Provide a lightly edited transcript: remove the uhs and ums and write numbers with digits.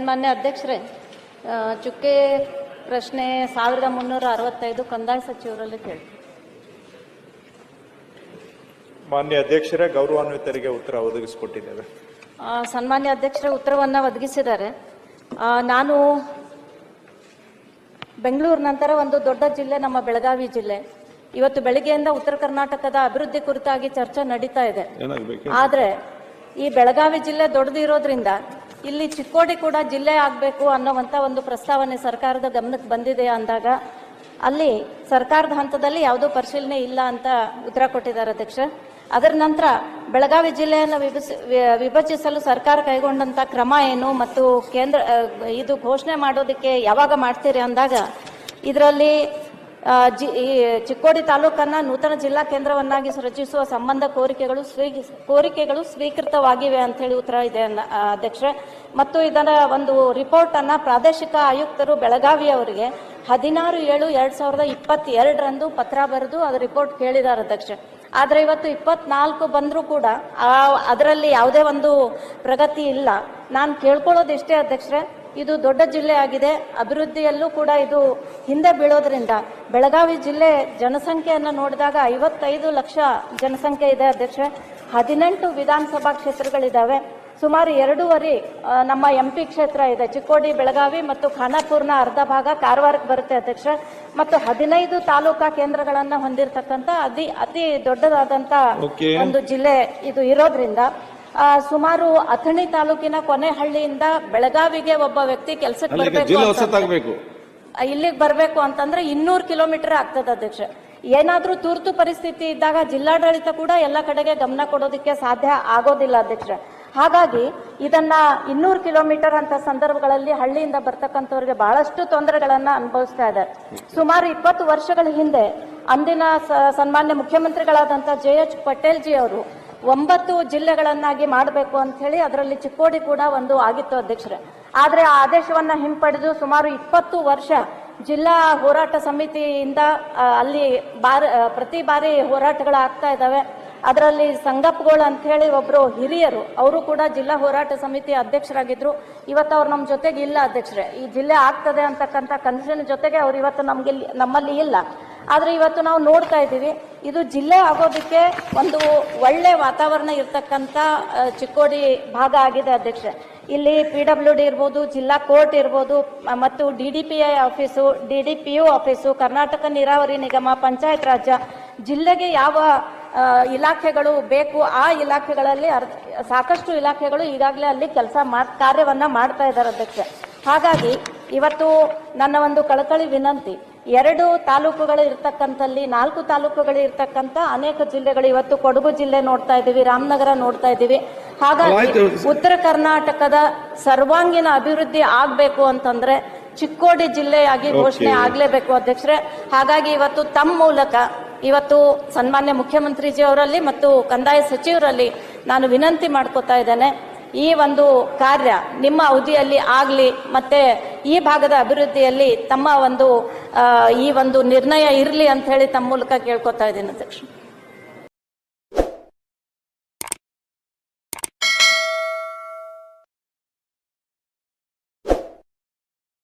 ಸನ್ಮಾನ್ಯ ಅಧ್ಯಕ್ಷರೇ, ಚುಕ್ಕೆ ಪ್ರಶ್ನೆ 1365 ಕಂದಾಯ ಸಚಿವರಲ್ಲಿ ಕೇಳಿ. ಮಾನ್ಯ ಅಧ್ಯಕ್ಷರೇ, ಗೌರವಾನ್ವಿತರಿಗೆ ಉತ್ತರ ಒದಗಿಸಿಕೊಟ್ಟಿದ್ದೇವೆ. ಸನ್ಮಾನ್ಯ ಅಧ್ಯಕ್ಷರೇ ಉತ್ತರವನ್ನು ಒದಗಿಸಿದ್ದಾರೆ. ನಾನು ಬೆಂಗಳೂರು ನಂತರ ಒಂದು ದೊಡ್ಡ ಜಿಲ್ಲೆ ನಮ್ಮ ಬೆಳಗಾವಿ ಜಿಲ್ಲೆ. ಇವತ್ತು ಬೆಳಗ್ಗೆಯಿಂದ ಉತ್ತರ ಕರ್ನಾಟಕದ ಅಭಿವೃದ್ಧಿ ಕುರಿತಾಗಿ ಚರ್ಚೆ ನಡೀತಾ ಇದೆ. ಆದರೆ ಈ ಬೆಳಗಾವಿ ಜಿಲ್ಲೆ ದೊಡ್ಡದಿರೋದ್ರಿಂದ ಇಲ್ಲಿ ಚಿಕ್ಕೋಡಿ ಕೂಡ ಜಿಲ್ಲೆ ಆಗಬೇಕು ಅನ್ನೋವಂಥ ಒಂದು ಪ್ರಸ್ತಾವನೆ ಸರ್ಕಾರದ ಗಮನಕ್ಕೆ ಬಂದಿದೆ ಅಂದಾಗ ಅಲ್ಲಿ ಸರ್ಕಾರದ ಹಂತದಲ್ಲಿ ಯಾವುದೋ ಪರಿಶೀಲನೆ ಇಲ್ಲ ಅಂತ ಉತ್ತರ ಕೊಟ್ಟಿದ್ದಾರೆ ಅಧ್ಯಕ್ಷ. ಅದರ ನಂತರ ಬೆಳಗಾವಿ ಜಿಲ್ಲೆಯನ್ನು ವಿಭಜಿಸಲು ಸರ್ಕಾರ ಕೈಗೊಂಡಂಥ ಕ್ರಮ ಏನು ಮತ್ತು ಕೇಂದ್ರ ಇದು ಘೋಷಣೆ ಮಾಡೋದಕ್ಕೆ ಯಾವಾಗ ಮಾಡ್ತೀರಿ ಅಂದಾಗ ಇದರಲ್ಲಿ ಈ ಚಿಕ್ಕೋಡಿ ತಾಲೂಕನ್ನು ನೂತನ ಜಿಲ್ಲಾ ಕೇಂದ್ರವನ್ನಾಗಿ ರಚಿಸುವ ಸಂಬಂಧ ಕೋರಿಕೆಗಳು ಸ್ವೀಕೃತವಾಗಿವೆ ಅಂಥೇಳಿ ಉತ್ತರ ಇದೆ ಅಧ್ಯಕ್ಷರೇ. ಮತ್ತು ಇದರ ಒಂದು ರಿಪೋರ್ಟನ್ನು ಪ್ರಾದೇಶಿಕ ಆಯುಕ್ತರು ಬೆಳಗಾವಿಯವರಿಗೆ 16/7/2022 ಪತ್ರ ಬರೆದು ಅದು ರಿಪೋರ್ಟ್ ಕೇಳಿದ್ದಾರೆ ಅಧ್ಯಕ್ಷ. ಆದರೆ ಇವತ್ತು 24 ಬಂದರೂ ಕೂಡ ಅದರಲ್ಲಿ ಯಾವುದೇ ಒಂದು ಪ್ರಗತಿ ಇಲ್ಲ. ನಾನು ಕೇಳ್ಕೊಳ್ಳೋದು ಇಷ್ಟೇ ಅಧ್ಯಕ್ಷರೇ, ಇದು ದೊಡ್ಡ ಜಿಲ್ಲೆ ಆಗಿದೆ, ಅಭಿವೃದ್ಧಿಯಲ್ಲೂ ಕೂಡ ಇದು ಹಿಂದೆ ಬೀಳೋದ್ರಿಂದ ಬೆಳಗಾವಿ ಜಿಲ್ಲೆ ಜನಸಂಖ್ಯೆಯನ್ನು ನೋಡಿದಾಗ 55 ಲಕ್ಷ ಜನಸಂಖ್ಯೆ ಇದೆ ಅಧ್ಯಕ್ಷ. 18 ವಿಧಾನಸಭಾ ಕ್ಷೇತ್ರಗಳಿದ್ದಾವೆ. ಸುಮಾರು 2.5 ನಮ್ಮ MP ಕ್ಷೇತ್ರ ಇದೆ. ಚಿಕ್ಕೋಡಿ, ಬೆಳಗಾವಿ ಮತ್ತು ಖಾನಾಪುರ್ನ ಅರ್ಧ ಭಾಗ ಕಾರವಾರಕ್ಕೆ ಬರುತ್ತೆ ಅಧ್ಯಕ್ಷ. ಮತ್ತು 15 ತಾಲೂಕಾ ಕೇಂದ್ರಗಳನ್ನು ಹೊಂದಿರತಕ್ಕಂಥ ಅತಿ ದೊಡ್ಡದಾದಂಥ ಒಂದು ಜಿಲ್ಲೆ ಇದು ಇರೋದ್ರಿಂದ ಸುಮಾರು ಅಥಣಿ ತಾಲೂಕಿನ ಕೊನೆಹಳ್ಳಿಯಿಂದ ಬೆಳಗಾವಿಗೆ ಒಬ್ಬ ವ್ಯಕ್ತಿ ಕೆಲಸಕ್ಕೆ ಬರಬೇಕು, ಇಲ್ಲಿಗೆ ಬರಬೇಕು ಅಂತಂದ್ರೆ 200 ಕಿಲೋಮೀಟರ್ ಆಗ್ತದೆ ಅಧ್ಯಕ್ಷ. ಏನಾದ್ರೂ ತುರ್ತು ಪರಿಸ್ಥಿತಿ ಇದ್ದಾಗ ಜಿಲ್ಲಾಡಳಿತ ಕೂಡ ಎಲ್ಲ ಕಡೆಗೆ ಗಮನ ಕೊಡೋದಕ್ಕೆ ಸಾಧ್ಯ ಆಗೋದಿಲ್ಲ ಅಧ್ಯಕ್ಷ. ಹಾಗಾಗಿ ಇದನ್ನ 200 ಕಿಲೋಮೀಟರ್ ಅಂತ ಸಂದರ್ಭಗಳಲ್ಲಿ ಹಳ್ಳಿಯಿಂದ ಬರ್ತಕ್ಕಂಥವ್ರಿಗೆ ಬಹಳಷ್ಟು ತೊಂದರೆಗಳನ್ನ ಅನುಭವಿಸ್ತಾ ಇದ್ದಾರೆ. ಸುಮಾರು 20 ವರ್ಷಗಳ ಹಿಂದೆ ಅಂದಿನ ಸನ್ಮಾನ್ಯ ಮುಖ್ಯಮಂತ್ರಿಗಳಾದಂಥ JH ಪಟೇಲ್ ಜಿ ಅವರು 9 ಜಿಲ್ಲೆಗಳನ್ನಾಗಿ ಮಾಡಬೇಕು ಅಂತ ಹೇಳಿ ಅದರಲ್ಲಿ ಚಿಕ್ಕೋಡಿ ಕೂಡ ಒಂದು ಆಗಿತ್ತು ಅಧ್ಯಕ್ಷರೇ. ಆದರೆ ಆ ಆದೇಶವನ್ನ ಹಿಂಪಡೆದು ಸುಮಾರು 20 ವರ್ಷ ಜಿಲ್ಲಾ ಹೋರಾಟ ಸಮಿತಿಯಿಂದ ಅಲ್ಲಿ ಪ್ರತಿ ಬಾರಿ ಹೋರಾಟಗಳಾಗ್ತಾ ಇದ್ದಾವೆ. ಅದರಲ್ಲಿ ಸಂಗಪ್ಪಗಳು ಅಂತ ಹೇಳಿ ಒಬ್ರು ಹಿರಿಯರು, ಅವರು ಕೂಡ ಜಿಲ್ಲಾ ಹೋರಾಟ ಸಮಿತಿ ಅಧ್ಯಕ್ಷರಾಗಿದ್ರು. ಇವತ್ತು ಅವ್ರು ನಮ್ಮ ಜೊತೆಗೆ ಇಲ್ಲ ಅಧ್ಯಕ್ಷರೇ. ಈ ಜಿಲ್ಲೆ ಆಗ್ತದೆ ಅಂತಕ್ಕಂಥ ಕನಸಿನ ಜೊತೆಗೆ ಅವ್ರು ಇವತ್ತು ನಮ್ಮಲ್ಲಿ ಇಲ್ಲ. ಆದರೆ ಇವತ್ತು ನಾವು ನೋಡ್ತಾ ಇದ್ದೀವಿ, ಇದು ಜಿಲ್ಲೆ ಆಗೋದಕ್ಕೆ ಒಂದು ಒಳ್ಳೆ ವಾತಾವರಣ ಇರ್ತಕ್ಕಂಥ ಚಿಕ್ಕೋಡಿ ಭಾಗ ಆಗಿದೆ ಅಧ್ಯಕ್ಷ. ಇಲ್ಲಿ PWD ಇರ್ಬೋದು, ಜಿಲ್ಲಾ ಕೋರ್ಟ್ ಇರ್ಬೋದು, ಮತ್ತು DDPI office, DDPU office, Karnataka ನೀರಾವರಿ ನಿಗಮ, ಪಂಚಾಯತ್ ರಾಜ್ಯ, ಜಿಲ್ಲೆಗೆ ಯಾವ ಇಲಾಖೆಗಳು ಬೇಕು ಆ ಇಲಾಖೆಗಳಲ್ಲಿ ಸಾಕಷ್ಟು ಇಲಾಖೆಗಳು ಈಗಾಗಲೇ ಅಲ್ಲಿ ಕಾರ್ಯವನ್ನ ಮಾಡ್ತಾ ಇದ್ದಾರೆ ಅಧ್ಯಕ್ಷ. ಹಾಗಾಗಿ ಇವತ್ತು ನನ್ನ ಒಂದು ಕಳಕಳಿ ವಿನಂತಿ, 2 ತಾಲೂಕುಗಳು ಇರ್ತಕ್ಕಂಥಲ್ಲಿ 4 ತಾಲೂಕುಗಳು ಇರ್ತಕ್ಕಂಥ ಅನೇಕ ಜಿಲ್ಲೆಗಳು, ಇವತ್ತು ಕೊಡಗು ಜಿಲ್ಲೆ ನೋಡ್ತಾ ಇದ್ದೀವಿ, ರಾಮನಗರ ನೋಡ್ತಾ ಇದ್ದೀವಿ. ಹಾಗಾಗಿ ಉತ್ತರ ಕರ್ನಾಟಕದ ಸರ್ವಾಂಗೀಣ ಅಭಿವೃದ್ಧಿ ಆಗ್ಬೇಕು ಅಂತಂದ್ರೆ ಚಿಕ್ಕೋಡಿ ಜಿಲ್ಲೆಯಾಗಿ ಘೋಷಣೆ ಆಗ್ಲೇಬೇಕು ಅಧ್ಯಕ್ಷರೇ. ಹಾಗಾಗಿ ಇವತ್ತು ತಮ್ಮ ಮೂಲಕ ಇವತ್ತು ಸನ್ಮಾನ್ಯ ಮುಖ್ಯಮಂತ್ರಿಜಿ ಅವರಲ್ಲಿ ಮತ್ತು ಕಂದಾಯ ಸಚಿವರಲ್ಲಿ ನಾನು ವಿನಂತಿ ಮಾಡ್ಕೋತಾ ಇದ್ದೇನೆ, ಈ ಒಂದು ಕಾರ್ಯ ನಿಮ್ಮ ಅವಧಿಯಲ್ಲಿ ಆಗಲಿ, ಮತ್ತೆ ಈ ಭಾಗದ ಅಭಿವೃದ್ಧಿಯಲ್ಲಿ ತಮ್ಮ ಒಂದು ಈ ಒಂದು ನಿರ್ಣಯ ಇರಲಿ ಅಂತ ಹೇಳಿ ತಮ್ಮ ಮೂಲಕ ಕೇಳ್ಕೊತಾ ಇದ್ದೀನಿ ಅಧ್ಯಕ್ಷ.